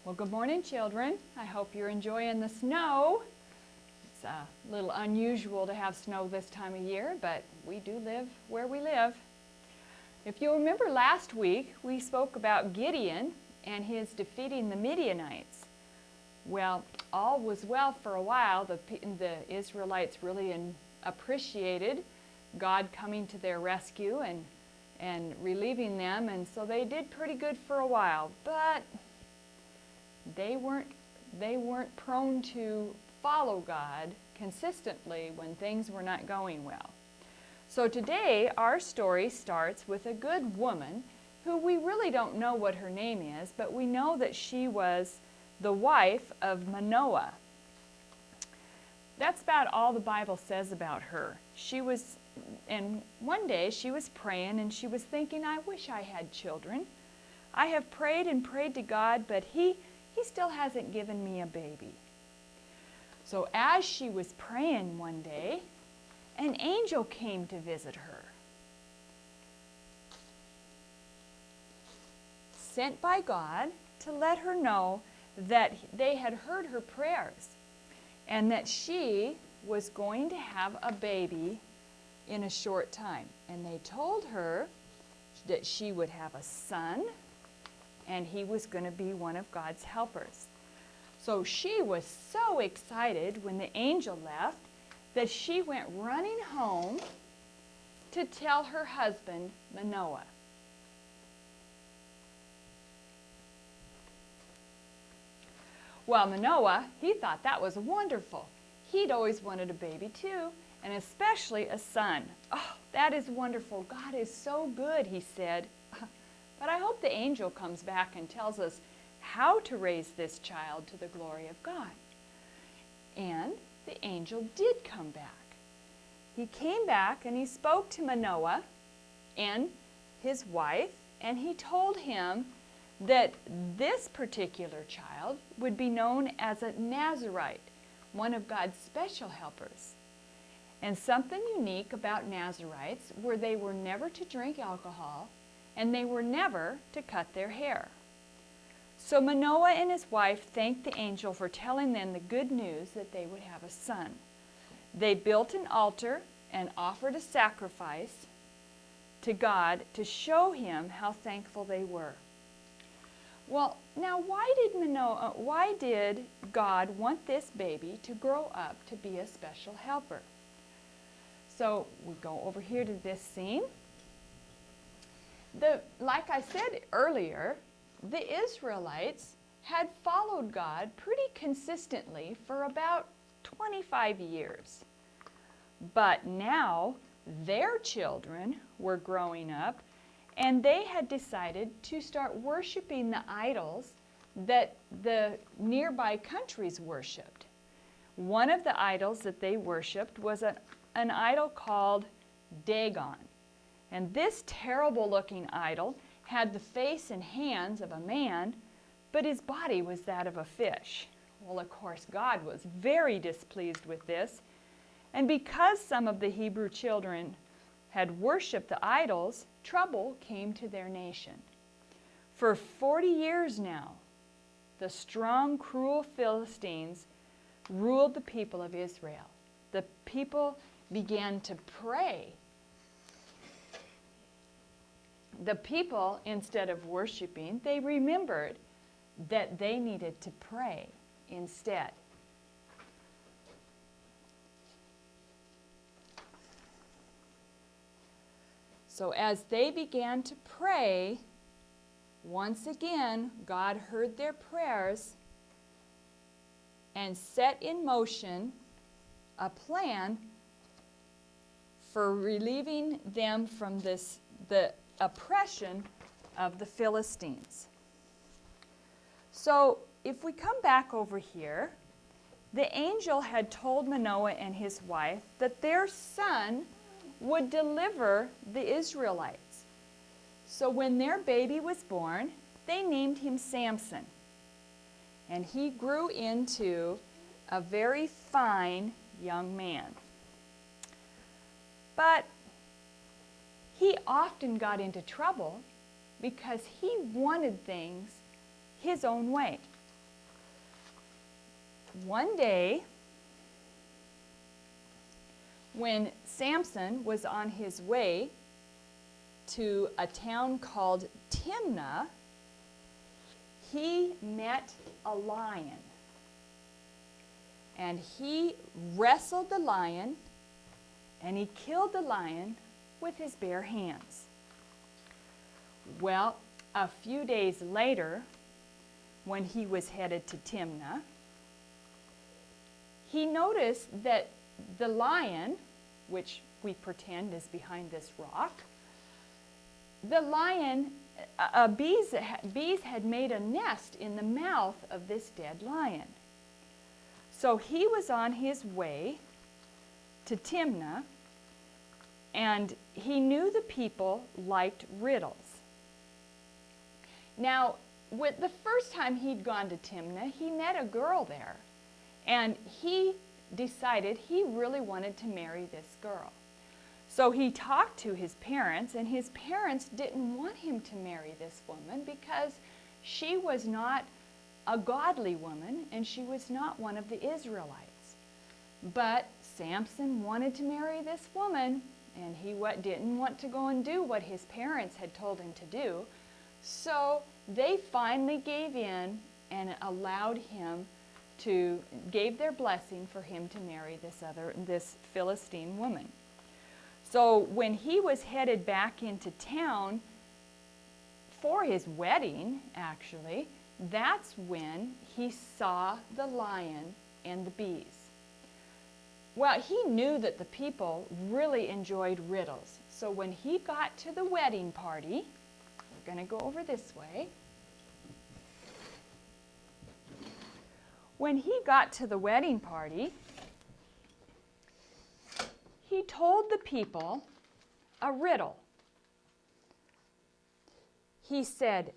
Well, good morning, children. I hope you're enjoying the snow. It's a little unusual to have snow this time of year, but we do live where we live. If you'll remember last week, we spoke about Gideon and his defeating the Midianites. Well, all was well for a while. The Israelites really appreciated God coming to their rescue and relieving them, and so they did pretty good for a while, but they weren't prone to follow God consistently when things were not going well. So today our story starts with a good woman who we really don't know what her name is, but we know that she was the wife of Manoah. That's about all the Bible says about her. And one day she was praying and she was thinking, I wish I had children. I have prayed and prayed to God, but He still hasn't given me a baby. So as she was praying one day, an angel came to visit her, sent by God to let her know that they had heard her prayers and that she was going to have a baby in a short time. And they told her that she would have a son and he was going to be one of God's helpers. So she was so excited when the angel left that she went running home to tell her husband, Manoah. Well, Manoah, he thought that was wonderful. He'd always wanted a baby too, and especially a son. Oh, that is wonderful. God is so good, he said. But I hope the angel comes back and tells us how to raise this child to the glory of God. And the angel did come back. He came back and he spoke to Manoah and his wife, and he told him that this particular child would be known as a Nazarite, one of God's special helpers. And something unique about Nazarites were they were never to drink alcohol and they were never to cut their hair. So Manoah and his wife thanked the angel for telling them the good news that they would have a son. They built an altar and offered a sacrifice to God to show him how thankful they were. Well, now why did God want this baby to grow up to be a special helper? So we go over here to this scene. Like I said earlier, the Israelites had followed God pretty consistently for about 25 years. But now their children were growing up and they had decided to start worshiping the idols that the nearby countries worshipped. One of the idols that they worshipped was an idol called Dagon. And this terrible-looking idol had the face and hands of a man, but his body was that of a fish. Well, of course, God was very displeased with this. And because some of the Hebrew children had worshipped the idols, trouble came to their nation. For 40 years now, the strong, cruel Philistines ruled the people of Israel. The people began to pray. The people, instead of worshiping, they remembered that they needed to pray instead. So as they began to pray, once again, God heard their prayers and set in motion a plan for relieving them from the oppression of the Philistines. So if we come back over here, the angel had told Manoah and his wife that their son would deliver the Israelites. So when their baby was born, they named him Samson. And he grew into a very fine young man. But he often got into trouble because he wanted things his own way. one day, when Samson was on his way to a town called Timnah, he met a lion. And he wrestled the lion, and he killed the lion with his bare hands. Well, a few days later, when he was headed to Timnah, he noticed that the lion, which we pretend is behind this rock, the lion, bees had made a nest in the mouth of this dead lion. So he was on his way to Timnah, and he knew the people liked riddles. Now, the first time he'd gone to Timnah, he met a girl there, and he decided he really wanted to marry this girl. So he talked to his parents, and his parents didn't want him to marry this woman because she was not a godly woman, and she was not one of the Israelites. But Samson wanted to marry this woman, and he didn't want to go and do what his parents had told him to do. So they finally gave in and gave their blessing for him to marry this Philistine woman. So when he was headed back into town for his wedding, actually, that's when he saw the lion and the bees. Well, he knew that the people really enjoyed riddles. So when he got to the wedding party, we're going to go over this way. When he got to the wedding party, he told the people a riddle. He said,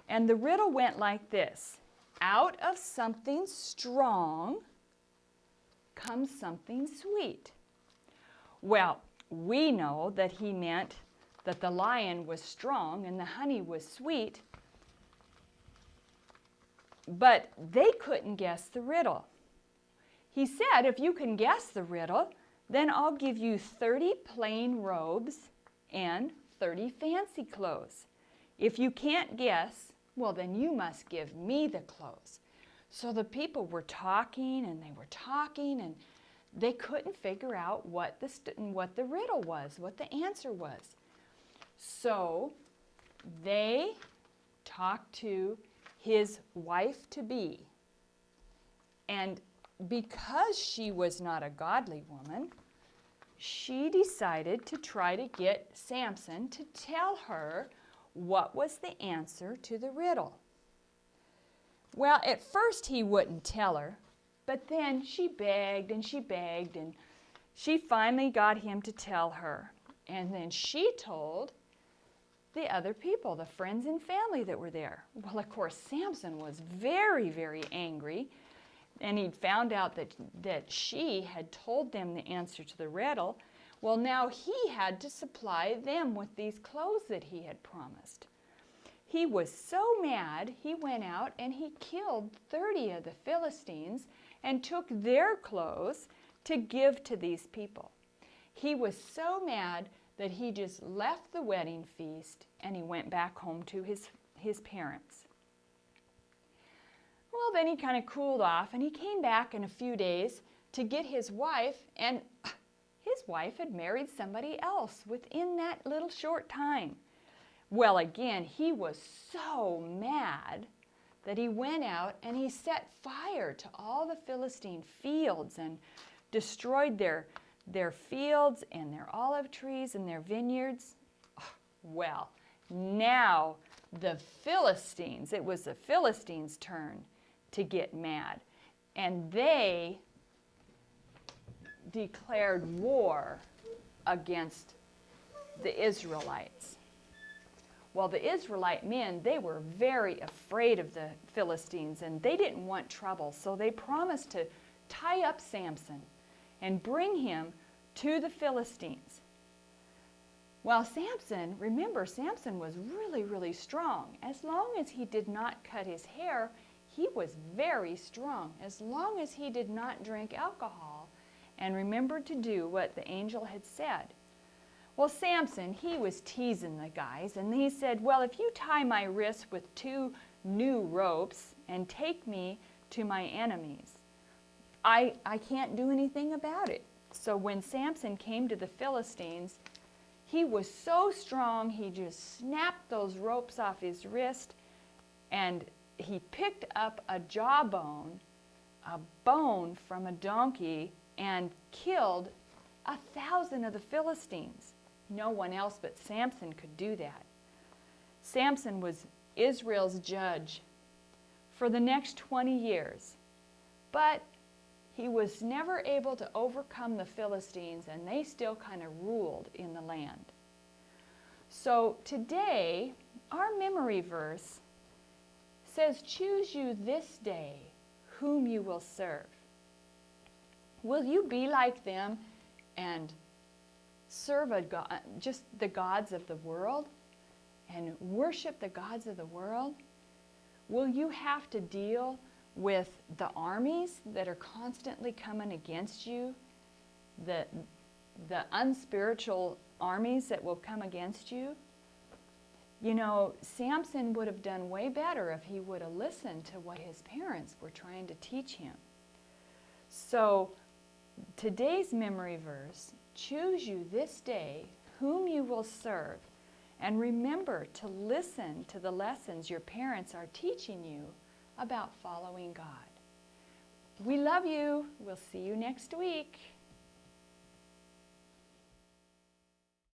and the riddle went like this: out of something strong comes something sweet. Well, we know that he meant that the lion was strong and the honey was sweet, but they couldn't guess the riddle. He said, if you can guess the riddle, then I'll give you 30 plain robes and 30 fancy clothes. If you can't guess, well, then you must give me the clothes. So the people were talking and they were talking, and they couldn't figure out what the riddle was, what the answer was. So they talked to his wife-to-be, and because she was not a godly woman, she decided to try to get Samson to tell her what was the answer to the riddle. Well, at first he wouldn't tell her, but then she begged, and she finally got him to tell her. And then she told the other people, the friends and family that were there. Well, of course, Samson was very, very angry, and he'd found out that she had told them the answer to the riddle. Well, now he had to supply them with these clothes that he had promised. He was so mad, he went out and he killed 30 of the Philistines and took their clothes to give to these people. He was so mad that he just left the wedding feast and he went back home to his parents. Well, then he kind of cooled off, and he came back in a few days to get his wife, and his wife had married somebody else within that little short time. Well, again, he was so mad that he went out and he set fire to all the Philistine fields and destroyed their fields and their olive trees and their vineyards. Well, now it was the Philistines' turn to get mad, and they declared war against the Israelites. Well, the Israelite men, they were very afraid of the Philistines, and they didn't want trouble, so they promised to tie up Samson and bring him to the Philistines. Well, Samson was really, really strong. As long as he did not cut his hair, he was very strong as long as he did not drink alcohol and remembered to do what the angel had said. Well, Samson, he was teasing the guys, and he said, well, if you tie my wrists with 2 new ropes and take me to my enemies, I can't do anything about it. So when Samson came to the Philistines, he was so strong, he just snapped those ropes off his wrist, and he picked up a jawbone, a bone from a donkey, and killed 1,000 of the Philistines. No one else but Samson could do that. Samson was Israel's judge for the next 20 years, but he was never able to overcome the Philistines, and they still kind of ruled in the land. So today, our memory verse says, choose you this day whom you will serve. Will you be like them and serve a God, just the gods of the world, and worship the gods of the world? Will you have to deal with the armies that are constantly coming against you, the unspiritual armies that will come against you? You know, Samson would have done way better if he would have listened to what his parents were trying to teach him. So today's memory verse, choose you this day whom you will serve, and remember to listen to the lessons your parents are teaching you about following God. We love you. We'll see you next week.